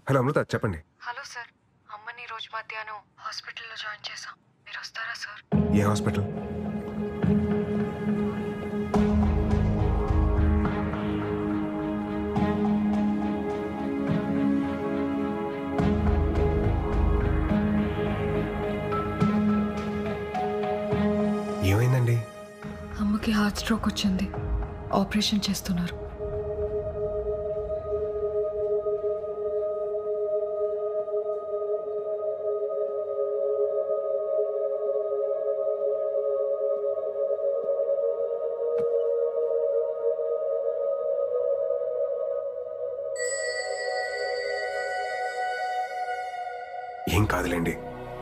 Hello అమృత, చెప్పండి. Hello sir, అమ్మని రోజు మధ్యాహ్నం హాస్పిటల్లో జాయిన్ చేశాం. మీరు వస్తారా సార్? ఏ హాస్పిటల్? ఏమైందండి? అమ్మకి హార్ట్ స్ట్రోక్ వచ్చింది, ఆపరేషన్ చేస్తున్నారు. ఏం కాదులేండి,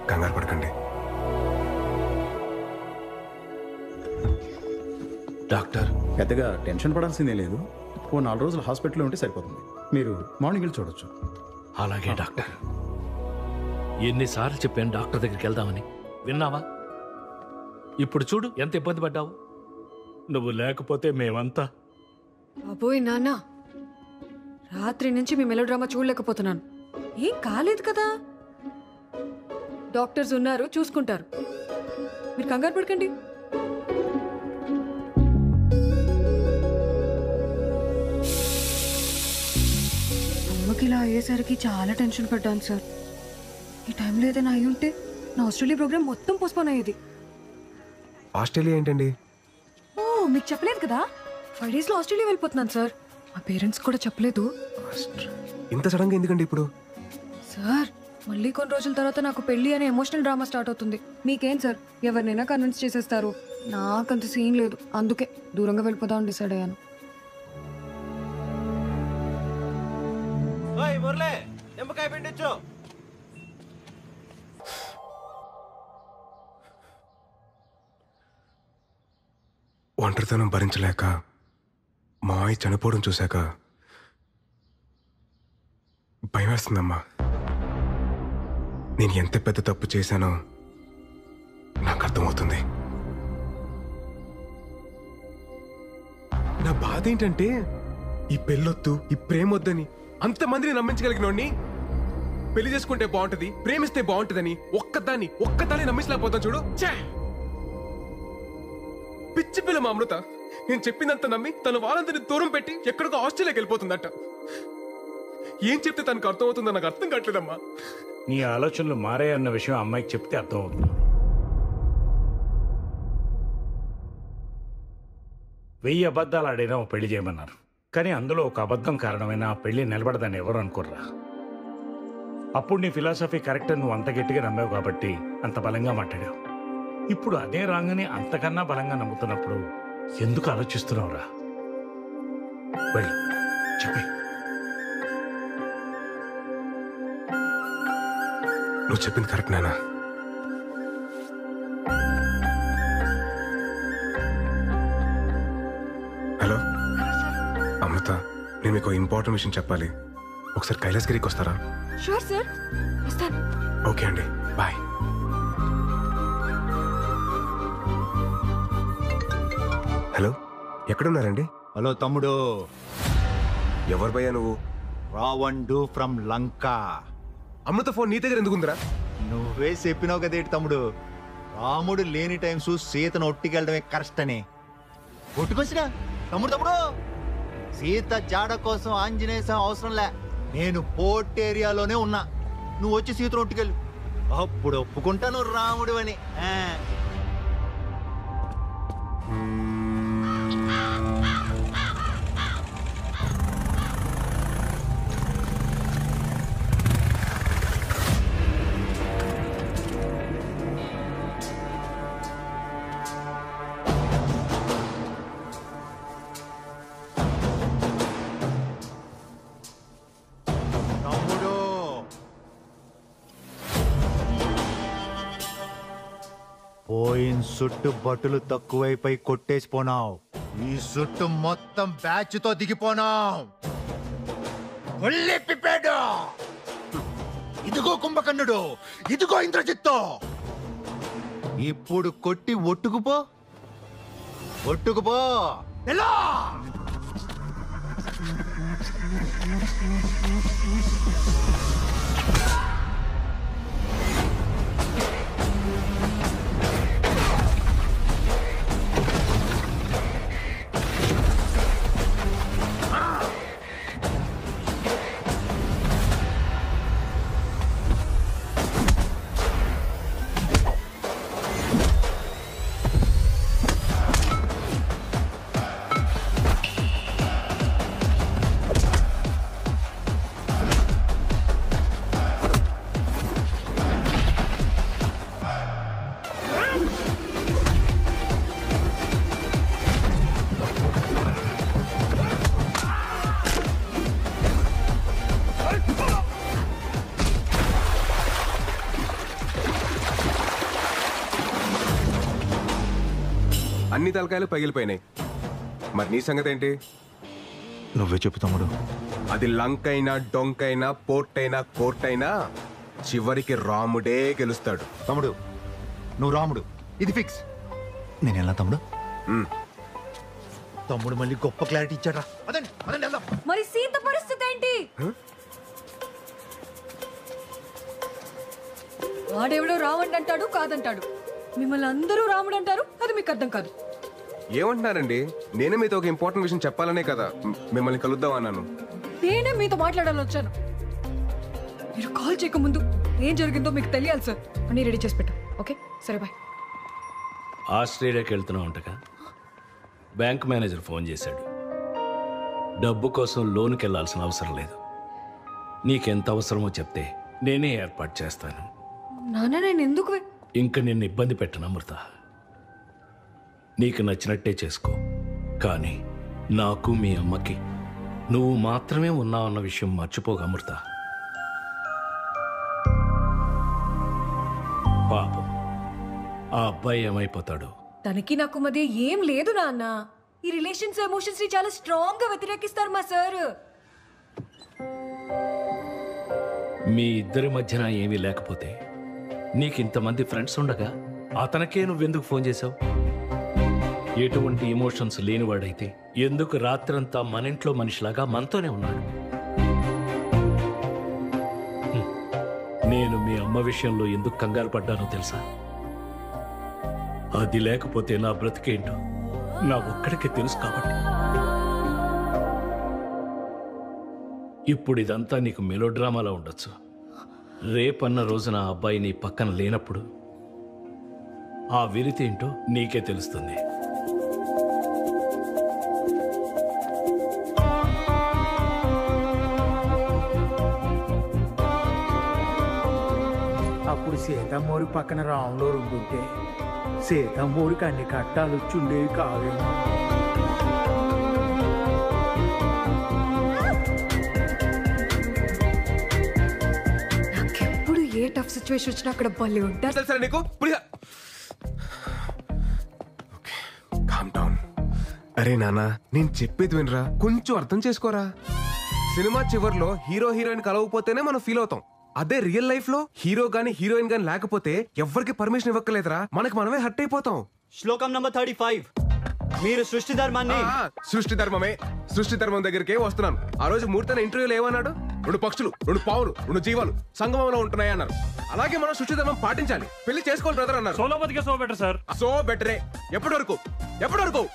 కంగారు పడకండి. డాక్టర్, పెద్దగా టెన్షన్ పడాల్సిందే లేదు. ఓ 4 రోజులు హాస్పిటల్లో ఉంటే సరిపోతుంది. మీరు మార్నింగ్ వెళ్ళి చూడొచ్చు. అలాగే డాక్టర్. ఎన్నిసార్లు చెప్పాను డాక్టర్ దగ్గరికి వెళ్దామని, విన్నావా? ఇప్పుడు చూడు ఎంత ఇబ్బంది పడ్డావు. నువ్వు లేకపోతే మేమంతా. అబ్బోయ్ నాన్న, రాత్రి నుంచి మీ మెలోడ్రామా చూడలేకపోతున్నాను. ఏం కాలేదు కదా, డాక్టర్స్ ఉన్నారు, చూసుకుంటారు. మీరు కంగారు పడకండి. అమ్మకి ఇలా అయ్యేసరికి చాలా టెన్షన్ పడ్డాను సార్. ఈ టైంలో ఏదైనా అయి ఉంటే నా ఆస్ట్రేలియా ప్రోగ్రామ్ మొత్తం పోస్ట్పోన్ అయ్యేది. ఆస్ట్రేలియా ఏంటండి? ఓ, మీకు చెప్పలేదు కదా, 5 days లో ఆస్ట్రేలియా వెళ్ళిపోతున్నాను సార్. మా పేరెంట్స్ కూడా చెప్పలేదు. ఇంత సడన్గా ఎందుకండి ఇప్పుడు? సార్, మళ్ళీ కొన్ని రోజుల తర్వాత నాకు పెళ్లి అనే ఎమోషనల్ డ్రామా స్టార్ట్ అవుతుంది. మీకేం సార్, ఎవరినైనా కన్విన్స్ చేసేస్తారు. నాకంత సీన్ లేదు, అందుకే దూరంగా వెళ్ళిపోదామని డిసైడ్ అయ్యాను. ఒంటరితనం భరించలేక మా అయ్య చనిపోవడం చూశాక భయం వేస్తుందమ్మా. నేను ఎంత పెద్ద తప్పు చేశానో నాకు అర్థమవుతుంది. నా బాధ ఏంటంటే, ఈ పెళ్ళొద్దు, ఈ ప్రేమొద్దని అంతమందిని నమ్మించగలిగినోడిని పెళ్లి చేసుకుంటే బాగుంటది, ప్రేమిస్తే బాగుంటదని ఒక్కదాన్ని నమ్మించలేకపోతాను చూడు. పిచ్చి పిల్ల మా అమృత. నేను చెప్పిందంత నమ్మి తన వాళ్ళందరినీ దూరం పెట్టి ఎక్కడికో ఆస్ట్రేలియాకి వెళ్ళిపోతుందట. ఏం చెప్తే తనకు అర్థమవుతుందో నాకు అర్థం కావట్లేదమ్మా. నీ ఆలోచనలు మారాయన్న విషయం అమ్మాయికి చెప్తే అర్థమవుతుంది. 1000 అబద్ధాలు ఆడైనా ఓ పెళ్లి చేయమన్నారు, కానీ అందులో ఒక అబద్ధం కారణమైన ఆ పెళ్లి నిలబడదని ఎవరు అనుకోర్రా. అప్పుడు నీ ఫిలాసఫీ కరెక్ట్ అని నువ్వు అంత గట్టిగా నమ్మావు కాబట్టి అంత బలంగా మాట్లాడావు. ఇప్పుడు అదే రాంగని అంతకన్నా బలంగా నమ్ముతున్నప్పుడు ఎందుకు ఆలోచిస్తున్నావురా? వెళ్ళు, చెప్పి. నువ్వు చెప్పింది కరెక్ట్ నానా. హలో అమృత, నేను మీకు ఇంపార్టెంట్ విషయం చెప్పాలి. ఒకసారి కైలాసగిరికి వస్తారా? షూర్ సార్, వస్తాను. ఓకే అండి, బాయ్. హలో, ఎక్కడున్నారండి? హలో తమ్ముడు. ఎవరు భయ్యా నువ్వు? రావణుడు ఫ్రమ్ లంక. అమృత ఫోన్ నీ దగ్గర ఎందుకుందిరా? నువ్వే చెప్పినావు కదేటి తమ్ముడు, రాముడు లేని టైమ్స్ సీతను ఒట్టికెళ్ళడమే కరెక్ట్ అని. ఒట్టుకొచ్చినా తమ్ముడు. తమ్ముడు, సీత జాడ కోసం ఆంజనేయ స్వామి అవసరం లే, నేను పోర్ట్ ఏరియాలోనే ఉన్నా. నువ్వు వచ్చి సీతను ఒట్టుకెళ్ళు, అప్పుడు ఒప్పుకుంటాను రాముడు అని. పోయిన సుట్టు బట్టలు తక్కువైపోయి కొట్టేసిపోనావు. ఈ సుట్టు మొత్తం బ్యాచ్ తో దిగిపోనావు. ఇదిగో కుంభకర్ణుడు, ఇదిగో ఇంద్రజిత్తు. ఇప్పుడు కొట్టి ఒట్టుకుపో, ఒట్టుకుపో. ఎలా అన్ని తలకాయలు పగిలిపోయినాయి. మరి నీ సంగతి ఏంటి? నువ్వే చెప్పు తమ్ముడు. అది లంకైనా డొంకైనా పోర్టైనా కోర్టైనా చివరికి రాముడే గెలుస్తాడు. తమ్ముడు నువ్వు రాముడు, ఇది ఫిక్స్. నేను ఎలా తమ్ముడు? తమ్ముడు మళ్ళీ గొప్ప క్లారిటీ ఇచ్చాడా? అదండి అదండి వెళ్దాం. మరి సీత పరిస్థితి ఏంటి? వాడెవడో రావణ్ అంటాడు, కాదంటాడు. మిమ్మల్ని అందరూ రాముడు అంటారు, అది మీకు అర్థం కాదు. ఏమంటున్నారండి? నేనే మీతో ఒక ఇంపార్టెంట్ విషయం చెప్పాలనే కదా మిమ్మల్ని కలుద్దాం అన్నాను. నేనే మీతో మాట్లాడాలని వచ్చాను. మీరు కాల్ చేయకముందు ఏం జరిగిందో మీకు తెలియాలి సార్. అన్నీ రెడీ చేసి పెట్టు. ఓకే సరే బాయ్. ఆస్ట్రేలియాకి వెళ్తున్నావు అంటగా? బ్యాంక్ మేనేజర్ ఫోన్ చేశాడు. డబ్బు కోసం లోన్కి వెళ్ళాల్సిన అవసరం లేదు. నీకెంత అవసరమో చెప్తే నేనే ఏర్పాటు చేస్తాను. నాన్న నేను ఎందుకు ఇంక నిన్ను ఇబ్బంది పెట్టను అమృత. నీకు నచ్చినట్టే చేసుకో. కానీ నాకు మీ అమ్మకి నువ్వు మాత్రమే ఉన్నావన్న విషయం మర్చిపోగా అమృత. పాపం ఆ అబ్బాయి ఏమైపోతాడు? తనకి నాకు మధ్య ఏం లేదు నాన్న. ఈ రిలేషన్స్ ఎమోషన్స్ ని చాలా స్ట్రాంగ్ గా వ్యతిరేకిస్తారు మా సార్. మీ ఇద్దరి మధ్యన ఏమీ లేకపోతే నీకింతమంది ఫ్రెండ్స్ ఉండగా అతనికే నువ్వెందుకు ఫోన్ చేశావు? ఎటువంటి ఎమోషన్స్ లేనివాడైతే ఎందుకు రాత్రంతా మన ఇంట్లో మనిషిలాగా మనతోనే ఉన్నాడు? నేను మీ అమ్మ విషయంలో ఎందుకు కంగారు పడ్డానో తెలుసా? అది లేకపోతే నా బ్రతికేంటో నా ఒక్కడికే తెలుసు కాబట్టి. ఇప్పుడు ఇదంతా నీకు మెలోడ్రామాలా ఉండొచ్చు. రేపన్న రోజున ఆ అబ్బాయి నీ పక్కన లేనప్పుడు ఆ విరితి ఏంటో నీకే తెలుస్తుంది. అప్పుడు సీతమ్మోరి పక్కన రాములో ఉంటుంటే సీతమ్మోరికి అన్ని కట్టాలు వచ్చుండేవి కావేమో. నాకెప్పుడు ఏ టఫ్ సిచ్యువేషన్ వచ్చినా అక్కడ బలి ఉంటారు. తెలుసా నీకు? Calm down. అరే నానా, నేను చెప్పేది వినరా, కొంచెం అర్థం చేసుకోరా. సినిమా చివర్లో హీరో హీరోయిన్ కలవకపోతేనే మనం ఫీల్ అవుతాం. అదే రియల్ లైఫ్ లో హీరో గానీ హీరోయిన్ గానీ లేకపోతే ఎవరికి పర్మిషన్ ఇవ్వక్కలేదురా, మనకి మనమే హర్ట్ అయిపోతాం. శ్లోకం నంబర్ 35. మీరు సృష్టి ధర్మాన్ని సృష్టి ధర్మమే. సృష్టి ధర్మం దగ్గరికే వస్తున్నాను. ఆ రోజు మూర్తన ఇంటర్వ్యూలో ఏమన్నాడు? 2 పక్షులు, 2 పావులు, 2 జీవాలు సంగమంలో ఉంటున్నాయి అన్నారు. అలాగే మనం సృష్టి ధర్మం పాటించాలి. పెళ్లి చేసుకోవాలి బ్రదర్ అన్నారు. So better sir. సో బెటరే. ఎప్పటి వరకు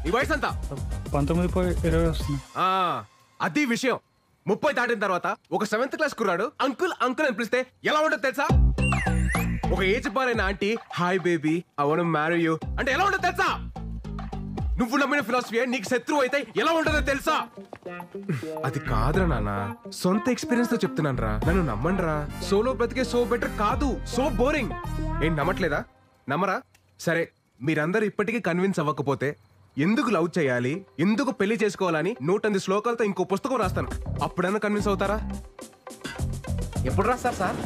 ఈ వయసు అంతా 19-20 వస్తుంది. అది విషయం. 30 దాటిన తర్వాత ఒక 7th క్లాస్ కుర్రాడు అంకుల్ అంకుల్ అని పిలిస్తే ఎలా ఉంటుంది తెలుసా? ఒక ఏజ్ బారైన aunty hi baby I want to marry you అంటే ఎలా ఉంటుంది తెలుసా? నువ్వు నమ్మిన ఫిలాసఫీ నీకు శత్రువు అయితే ఎలా ఉంటుందో తెలుసా? అది కాదురా నాన్న, సొంత ఎక్స్పీరియన్స్ తో చెప్తున్నాను రా, నన్ను నమ్మండి రా. సోలో బ్రతికే సో బెటర్ కాదు, సో బోరింగ్. ఏం నమ్మట్లేదా? నమ్మరా? సరే, మీరందరూ ఇప్పటికీ కన్విన్స్ అవ్వకపోతే ఎందుకు లవ్ చేయాలి, ఎందుకు పెళ్లి చేసుకోవాలని 108 శ్లోకాలతో ఇంకో పుస్తకం రాస్తాను. అప్పుడన్నా కన్విన్స్ అవుతారా? ఎప్పుడు రాస్తారు సార్?